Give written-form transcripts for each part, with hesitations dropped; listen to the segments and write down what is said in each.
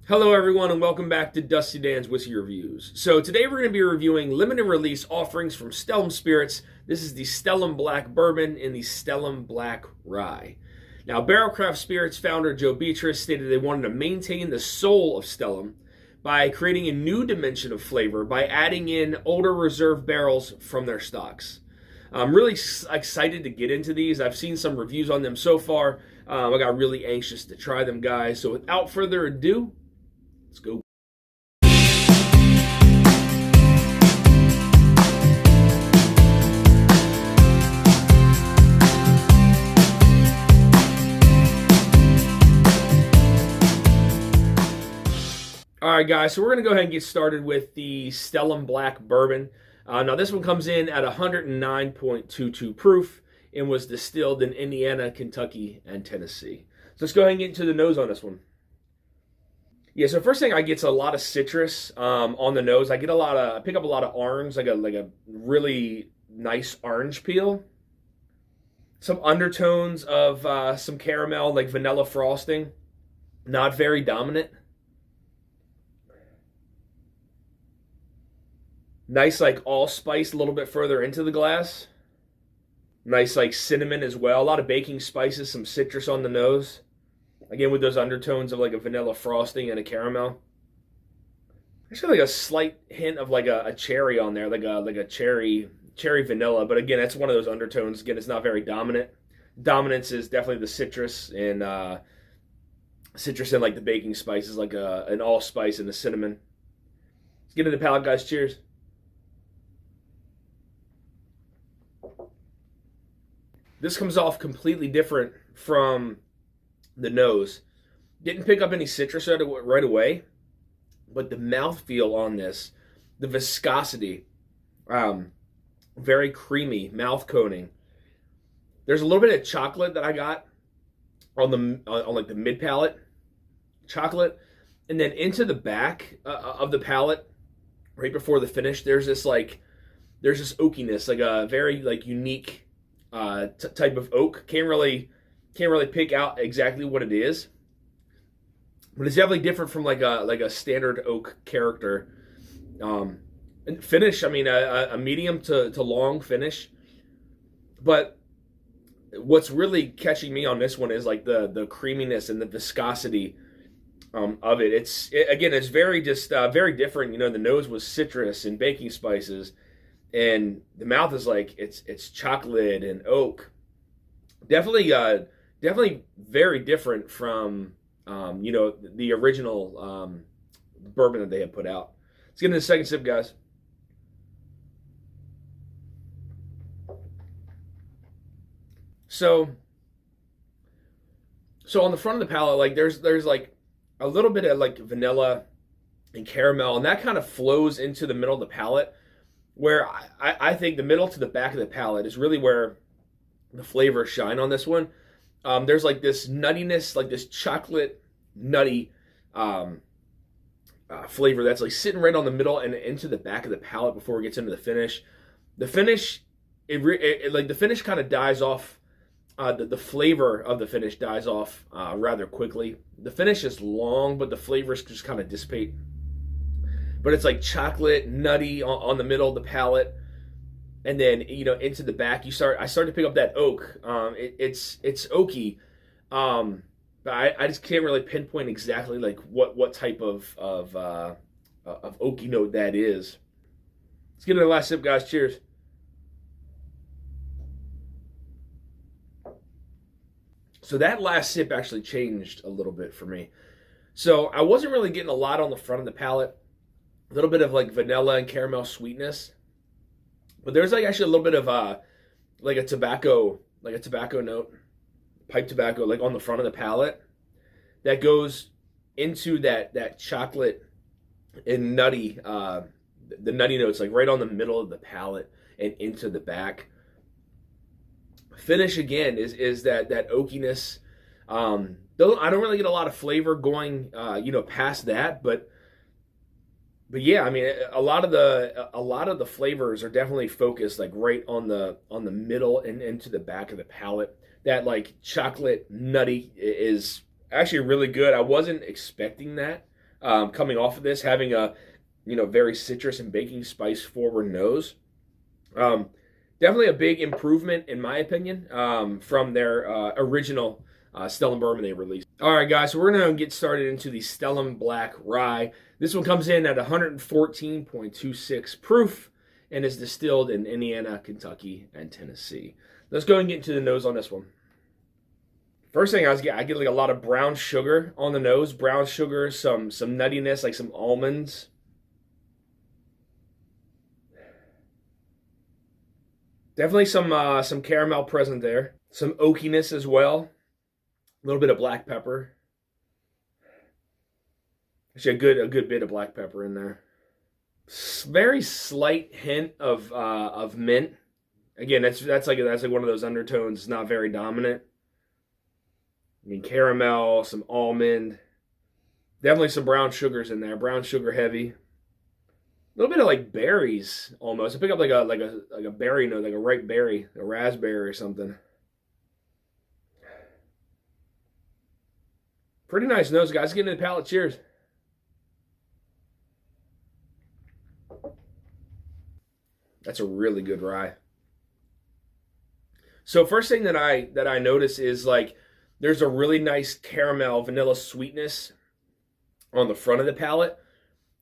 Hello everyone and welcome back to Dusty Dan's Whiskey Reviews. So today we're going to be reviewing limited release offerings from Stellum Spirits. This is the Stellum Black Bourbon and the Stellum Black Rye. Now, Barrell Craft Spirits founder Joe Beatrice stated they wanted to maintain the soul of Stellum by creating a new dimension of flavor by adding in older reserve barrels from their stocks. I'm really excited to get into these. I've seen some reviews on them so far. I got really anxious to try them, guys. So without further ado, let's go. All right, guys, so we're going to go ahead and get started with the Stellum Black Bourbon. Now, this one comes in at 109.22 proof and was distilled in Indiana, Kentucky, and Tennessee. So let's go ahead and get into the nose on this one. Yeah, so first thing I get's a lot of citrus on the nose. I pick up a lot of orange, like a really nice orange peel. Some undertones of some caramel, like vanilla frosting. Not very dominant. Nice, like allspice a little bit further into the glass. Nice, like cinnamon as well. A lot of baking spices, some citrus on the nose. Again, with those undertones of like a vanilla frosting and a caramel. Actually, like a slight hint of like a cherry on there, like a cherry vanilla. But again, that's one of those undertones. Again, it's not very dominant. Dominance is definitely the citrus and like the baking spices, like an allspice and a cinnamon. Let's get into the palate, guys. Cheers. This comes off completely different from the nose. Didn't pick up any citrus right away, but the mouthfeel on this, the viscosity, very creamy, mouth coating. There's a little bit of chocolate that I got on like the mid palate, chocolate, and then into the back of the palate, right before the finish, there's this oakiness, like a very like unique type of oak. Can't really pick out exactly what it is, but it's definitely different from like a standard oak character. And finish, I mean, a medium to long finish. But what's really catching me on this one is like the creaminess and the viscosity of it. It's very very different. You know, the nose was citrus and baking spices, and the mouth is like it's chocolate and oak. Definitely very different from the original bourbon that they had put out. Let's get into the second sip, guys. So on the front of the palate, like there's like a little bit of like vanilla and caramel, and that kind of flows into the middle of the palate, where I think the middle to the back of the palate is really where the flavors shine on this one. There's like this nuttiness, like this chocolate nutty flavor that's like sitting right on the middle and into the back of the palate before it gets into the finish. The finish, the finish kind of dies off. The flavor of the finish dies off rather quickly. The finish is long, but the flavors just kind of dissipate. But it's like chocolate, nutty on the middle of the palate, and then into the back. I start to pick up that oak. It's oaky, but I just can't really pinpoint exactly like what type of oaky note that is. Let's get to the last sip, guys. Cheers. So that last sip actually changed a little bit for me. So I wasn't really getting a lot on the front of the palate. A little bit of like vanilla and caramel sweetness, but there's like actually a little bit of like a tobacco note, pipe tobacco, like on the front of the palate that goes into that chocolate and nutty, the nutty notes, like right on the middle of the palate and into the back. Finish again is that oakiness. I don't really get a lot of flavor going past that, but yeah, I mean, a lot of the flavors are definitely focused like right on the middle and into the back of the palate. That like chocolate nutty is actually really good. I wasn't expecting that coming off of this, having a very citrus and baking spice forward nose. Definitely a big improvement, in my opinion, from their original Stellum bourbon they released. All right, guys, so we're going to get started into the Stellum Black Rye. This one comes in at 114.26 proof and is distilled in Indiana, Kentucky, and Tennessee. Let's go and get into the nose on this one. First thing I get like a lot of brown sugar on the nose. Brown sugar, some nuttiness, like some almonds. Definitely some caramel present there. Some oakiness as well. A little bit of black pepper. Actually, a good bit of black pepper in there. Very slight hint of mint. Again, that's like one of those undertones. It's not very dominant. I mean, caramel, some almond. Definitely some brown sugars in there. Brown sugar heavy. A little bit of like berries almost. I pick up like a berry note, like a ripe berry, a raspberry or something. Pretty nice nose, guys. Get into the palate. Cheers. That's a really good rye. So first thing that I notice is like there's a really nice caramel vanilla sweetness on the front of the palate.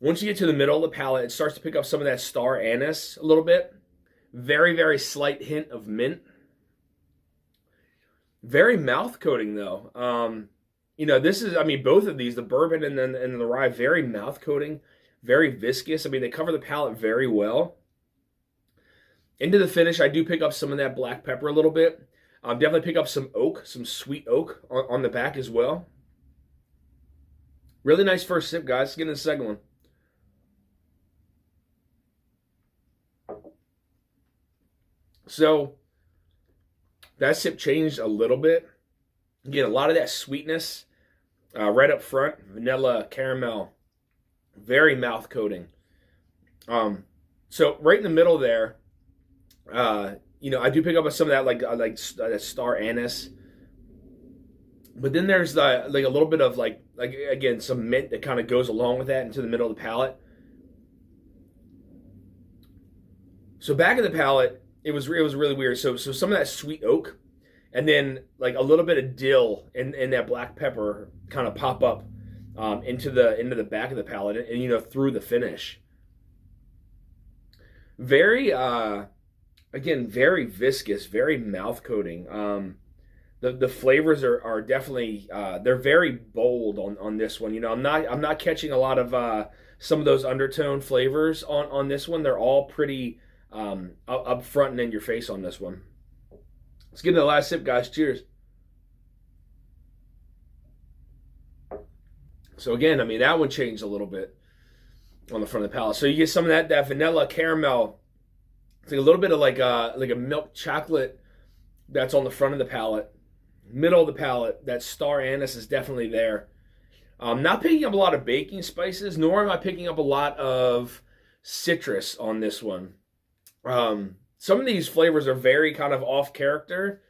Once you get to the middle of the palate, it starts to pick up some of that star anise a little bit. Very, very slight hint of mint. Very mouth coating though. This is, I mean, both of these, the bourbon and the rye, very mouth coating, very viscous. I mean, they cover the palate very well. Into the finish, I do pick up some of that black pepper a little bit. Definitely pick up some oak, some sweet oak on the back as well. Really nice first sip, guys. Let's get into the second one. So, that sip changed a little bit. Again, a lot of that sweetness right up front. Vanilla, caramel. Very mouth coating. So, right in the middle there, I do pick up some of that like that star anise, but then there's like a little bit of like again some mint that kind of goes along with that into the middle of the palate. So back of the palate, it was really weird. So some of that sweet oak, and then like a little bit of dill and that black pepper kind of pop up into the back of the palate and through the finish. Very again, very viscous, very mouth coating. The flavors are definitely they're very bold on this one. I'm not catching a lot of some of those undertone flavors on this one. They're all pretty up front and in your face on this one. Let's get into the last sip, guys. Cheers. So again, I mean that one changed a little bit on the front of the palate. So you get some of that vanilla caramel. It's like a little bit of like a milk chocolate that's on the front of the palate. Middle of the palate, that star anise is definitely there. Not picking up a lot of baking spices, nor am I picking up a lot of citrus on this one. Some of these flavors are very kind of off character,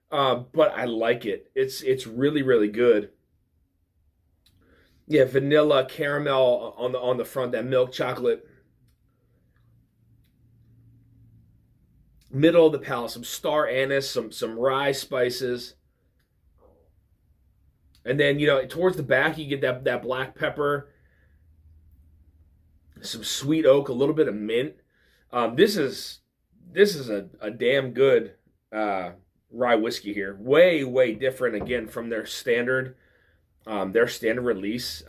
but I like it. It's really, really good. Yeah, vanilla, caramel on the front, that milk chocolate. Middle of the palate, some star anise, some rye spices. And then, towards the back, you get that black pepper, some sweet oak, a little bit of mint. This is a damn good rye whiskey here. Way, way different, again, from their standard release.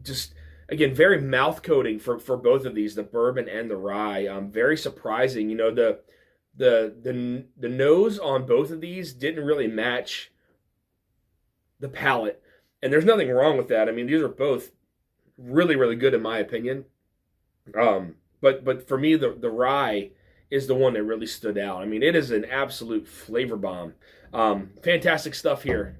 Just, again, very mouth coating for both of these, the bourbon and the rye. Very surprising. The nose on both of these didn't really match the palate, and there's nothing wrong with that. I mean, these are both really, really good in my opinion. But for me, the rye is the one that really stood out. I mean, it is an absolute flavor bomb. Fantastic stuff here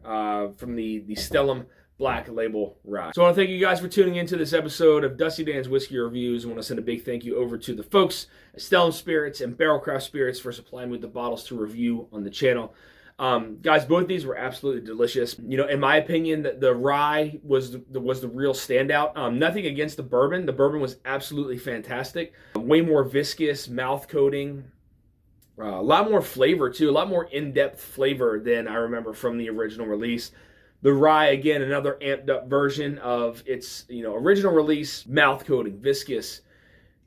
from the Stellum Black Label Rye. So I want to thank you guys for tuning into this episode of Dusty Dan's Whiskey Reviews. I want to send a big thank you over to the folks at Stellum Spirits and Barrell Craft Spirits for supplying me with the bottles to review on the channel. Guys, both these were absolutely delicious. You know, in my opinion, the rye was the real standout. Nothing against the bourbon. The bourbon was absolutely fantastic. Way more viscous, mouth coating. A lot more flavor too. A lot more in-depth flavor than I remember from the original release. The rye, again, another amped up version of its, you know, original release. Mouth coating, viscous,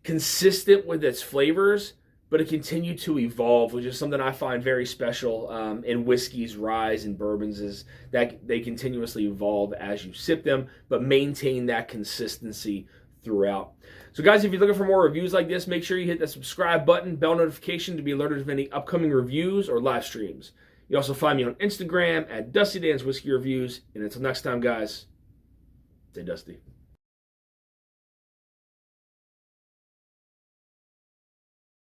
consistent with its flavors, but it continued to evolve, which is something I find very special in whiskeys, ryes, and bourbons, is that they continuously evolve as you sip them, but maintain that consistency throughout. So guys, if you're looking for more reviews like this, make sure you hit that subscribe button, bell notification to be alerted of any upcoming reviews or live streams. You also find me on Instagram at Dusty Dan's Whiskey Reviews. And until next time, guys, stay dusty.